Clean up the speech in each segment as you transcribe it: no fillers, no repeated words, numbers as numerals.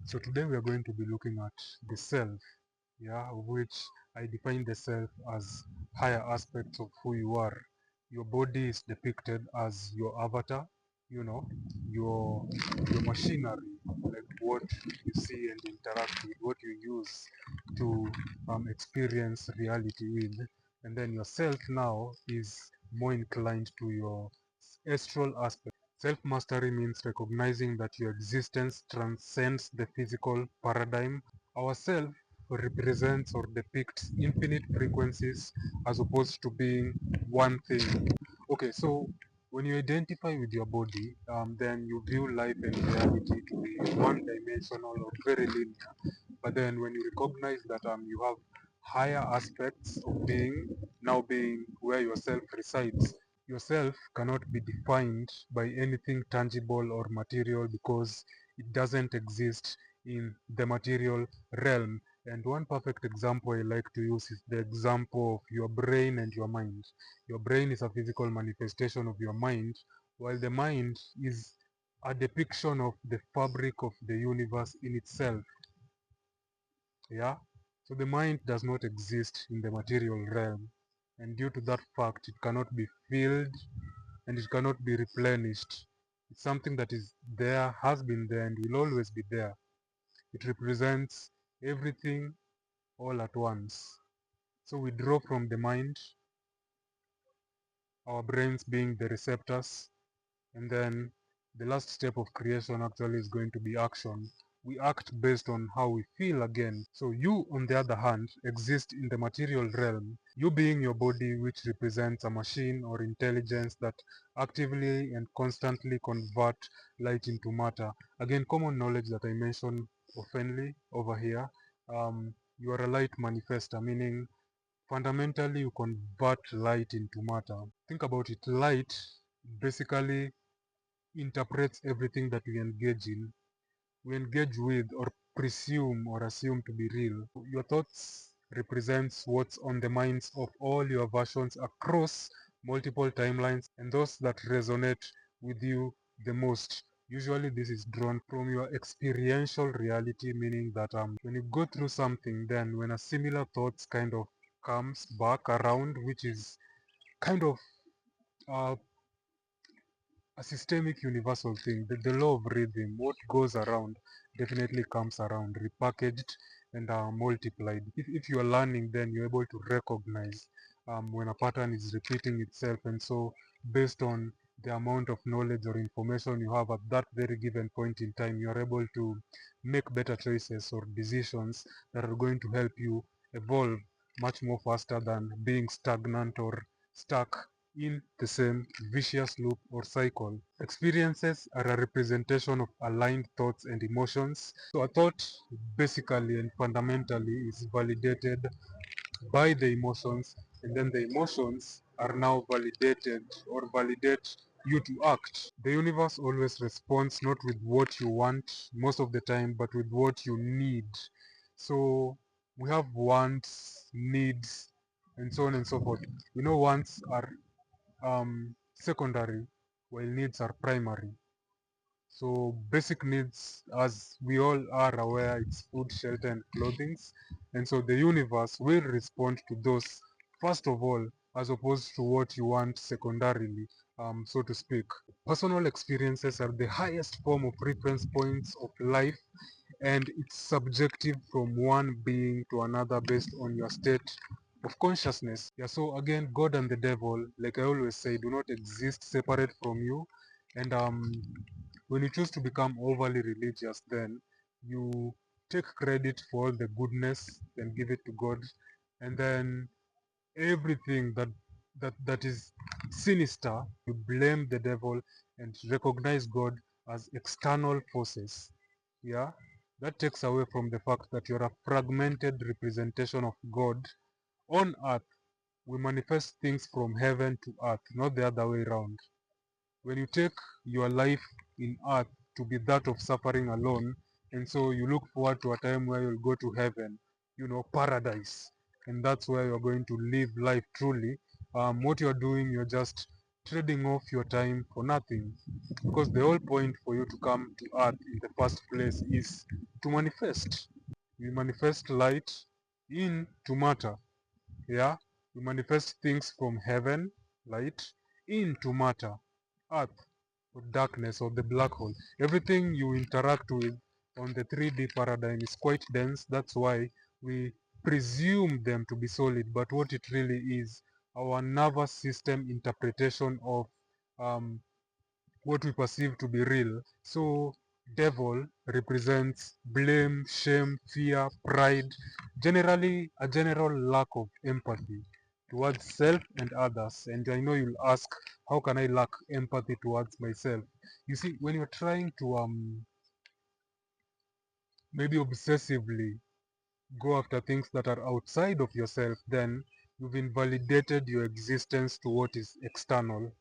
So today we are going to be looking at the self, yeah, of which I define the self as higher aspects of who you are. Your body is depicted as your avatar, you know, your your machinery, like what you see and interact with, what you use to experience reality with. And then your self now is more inclined to your astral aspect. Self-mastery means recognizing that your existence transcends the physical paradigm. Our self represents or depicts infinite frequencies as opposed to being one thing. Okay, so when you identify with your body, then you view life and reality to be one-dimensional or very linear. But then when you recognize that you have higher aspects of being, now being where yourself resides, yourself cannot be defined by anything tangible or material because it doesn't exist in the material realm. And one perfect example I like to use is the example of your brain and your mind. Your brain is a physical manifestation of your mind, while the mind is a depiction of the fabric of the universe in itself. Yeah? So the mind does not exist in the material realm, and due to that fact, it cannot be filled and it cannot be replenished. It's something that is there, has been there, and will always be there. It represents everything all at once. So we draw from the mind, our brains being the receptors, and then the last step of creation actually is going to be action. We act based on how we feel again. So you, on the other hand, exist in the material realm. You being your body, which represents a machine or intelligence that actively and constantly convert light into matter. Again, common knowledge that I mentioned oftenly over here. You are a light manifester, meaning fundamentally you convert light into matter. Think about it. Light basically interprets everything that we engage with or presume or assume to be real. Your thoughts represents what's on the minds of all your versions across multiple timelines and those that resonate with you the most. Usually this is drawn from your experiential reality, meaning that when you go through something, then when a similar thoughts kind of comes back around, which is kind of uh, a systemic universal thing. The law of rhythm, what goes around definitely comes around, repackaged and multiplied. If you are learning, then you're able to recognize when a pattern is repeating itself. And so, based on the amount of knowledge or information you have at that very given point in time, you're able to make better choices or decisions that are going to help you evolve much more faster than being stagnant or stuck in the same vicious loop or cycle. Experiences are a representation of aligned thoughts and emotions. So a thought basically and fundamentally is validated by the emotions, and then the emotions are now validated or validate you to act. The universe always responds not with what you want most of the time, but with what you need. So we have wants, needs, and so on and so forth. We know wants are secondary, while needs are primary. So basic needs, as we all are aware, it's food, shelter, and clothing. And so the universe will respond to those first of all, as opposed to what you want secondarily, so to speak. Personal experiences are the highest form of reference points of life, and it's subjective from one being to another based on your state of consciousness. Yeah, so again, God and the devil, like I always say, do not exist separate from you. And when you choose to become overly religious, then you take credit for all the goodness and give it to God, and then everything that is sinister, you blame the devil and recognize God as external forces. Yeah, that takes away from the fact that you're a fragmented representation of God on earth. We manifest things from heaven to earth, not the other way around. When you take your life in earth to be that of suffering alone, and so you look forward to a time where you'll go to heaven, paradise, and that's where you're going to live life truly. What you're doing, you're just trading off your time for nothing. Because the whole point for you to come to earth in the first place is to manifest. We manifest light into matter. Yeah? We manifest things from heaven, light, into matter, earth, or darkness, or the black hole. Everything you interact with on the 3D paradigm is quite dense. That's why we presume them to be solid, but what it really is, our nervous system interpretation of um, what we perceive to be real. So devil represents blame, shame, fear, pride, generally a general lack of empathy towards self and others. And I know you'll ask, how can I lack empathy towards myself? You see, when you're trying to maybe obsessively go after things that are outside of yourself, then you've invalidated your existence to what is external.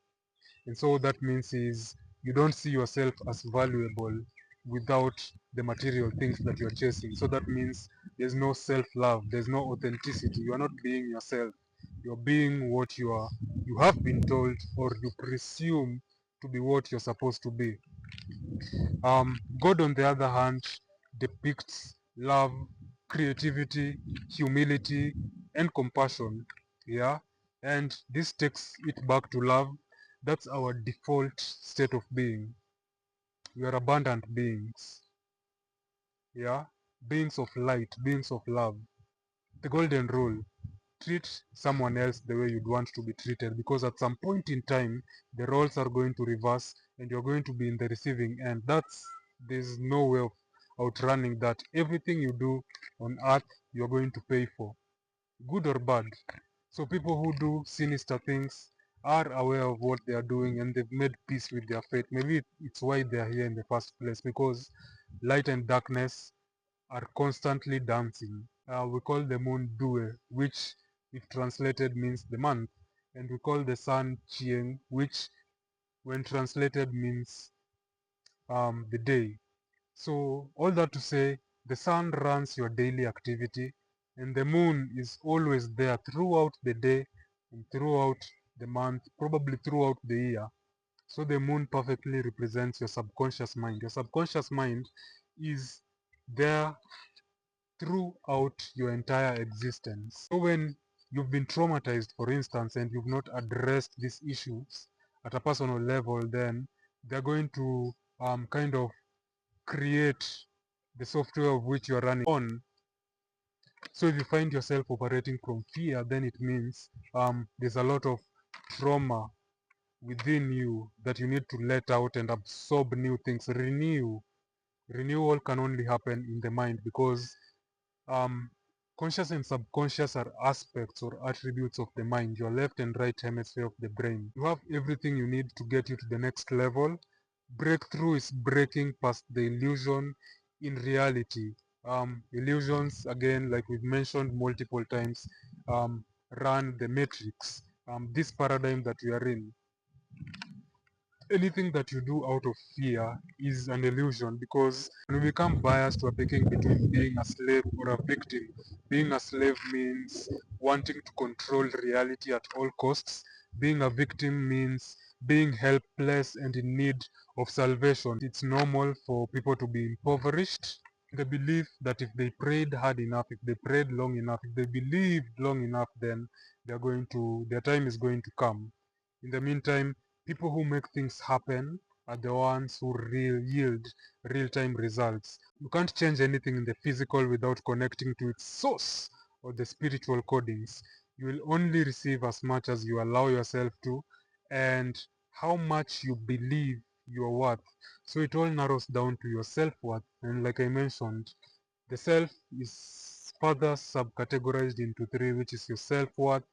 And so what that means is you don't see yourself as valuable without the material things that you're chasing. So that means there's no self-love, there's no authenticity. You are not being yourself. You're being what you have been told, or you presume to be what you're supposed to be. God, on the other hand, depicts love, creativity, humility, and compassion. Yeah, and this takes it back to love. That's our default state of being. We are abundant beings. Yeah, beings of light, beings of love. The golden rule: treat someone else the way you'd want to be treated, because at some point in time the roles are going to reverse and you're going to be in the receiving end. There's no way of outrunning that. Everything you do on earth you're going to pay for, good or bad. So people who do sinister things are aware of what they are doing and they've made peace with their fate. Maybe it's why they are here in the first place, because light and darkness are constantly dancing. We call the moon Due, which if translated means the month, and we call the sun Chieng, which when translated means the day. So all that to say, the sun runs your daily activity, and the moon is always there throughout the day and throughout the month, probably throughout the year. So the moon perfectly represents your subconscious mind. Your subconscious mind is there throughout your entire existence. So when you've been traumatized, for instance, and you've not addressed these issues at a personal level, then they're going to kind of create the software of which you're running on. So if you find yourself operating from fear, then it means there's a lot of trauma within you that you need to let out and absorb new things. Renewal can only happen in the mind, because um, conscious and subconscious are aspects or attributes of the mind, your left and right hemisphere of the brain. You have everything you need to get you to the next level. Breakthrough is breaking past the illusion in reality. Illusions, again, like we've mentioned multiple times, run the matrix. This paradigm that we are in, anything that you do out of fear is an illusion, because when we become biased, we're picking between being a slave or a victim. Being a slave means wanting to control reality at all costs. Being a victim means being helpless and in need of salvation. It's normal for people to be impoverished. The belief that if they prayed hard enough, if they prayed long enough, if they believed long enough, then their time is going to come. In the meantime, people who make things happen are the ones who yield real-time results. You can't change anything in the physical without connecting to its source or the spiritual codings. You will only receive as much as you allow yourself to, and how much you believe your worth. So it all narrows down to your self-worth. And like I mentioned, the self is further subcategorized into three, which is your self-worth,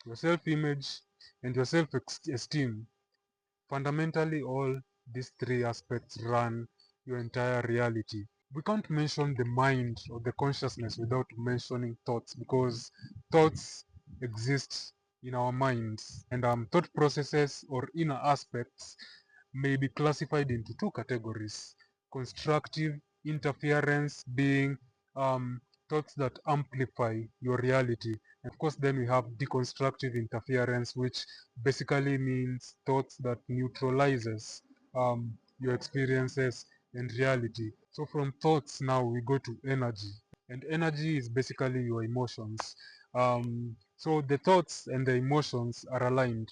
your self-image, and your self-esteem. Fundamentally, all these three aspects run your entire reality. We can't mention the mind or the consciousness without mentioning thoughts, because thoughts exist in our minds, and thought processes or inner aspects may be classified into two categories: constructive interference being thoughts that amplify your reality, Of course, then we have deconstructive interference, which basically means thoughts that neutralizes your experiences and reality. So from thoughts now we go to energy, and energy is basically your emotions. So the thoughts and the emotions are aligned.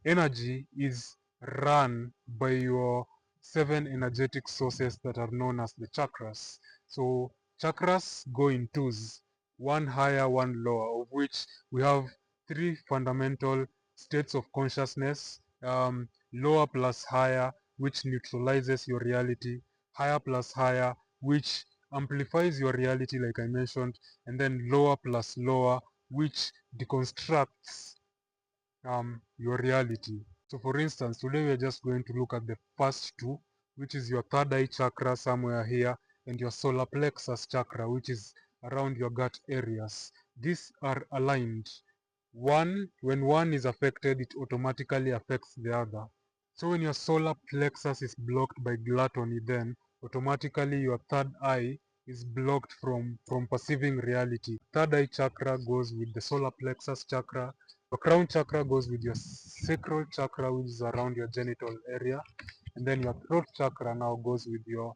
Energy is run by your 7 energetic sources that are known as the chakras. So chakras go in twos, one higher, one lower, of which we have 3 fundamental states of consciousness, lower plus higher, which neutralizes your reality, higher plus higher, which amplifies your reality, like I mentioned, and then lower plus lower, which deconstructs your reality. So for instance, today we are just going to look at the first two, which is your third eye chakra somewhere here, and your solar plexus chakra, which is around your gut areas. These are aligned. When one is affected, it automatically affects the other. So when your solar plexus is blocked by gluttony, then automatically your third eye is blocked from perceiving reality. Third eye chakra goes with the solar plexus chakra. Your crown chakra goes with your sacral chakra, which is around your genital area, and then your throat chakra now goes with your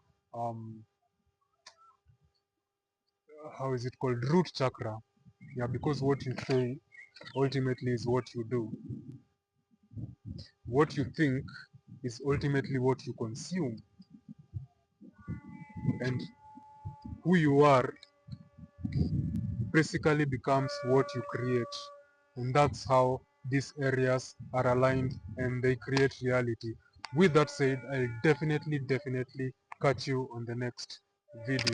how is it called, root chakra. Yeah, because what you say ultimately is what you do. What you think is ultimately what you consume, and who you are basically becomes what you create. And that's how these areas are aligned and they create reality. With that said, I'll definitely catch you on the next video.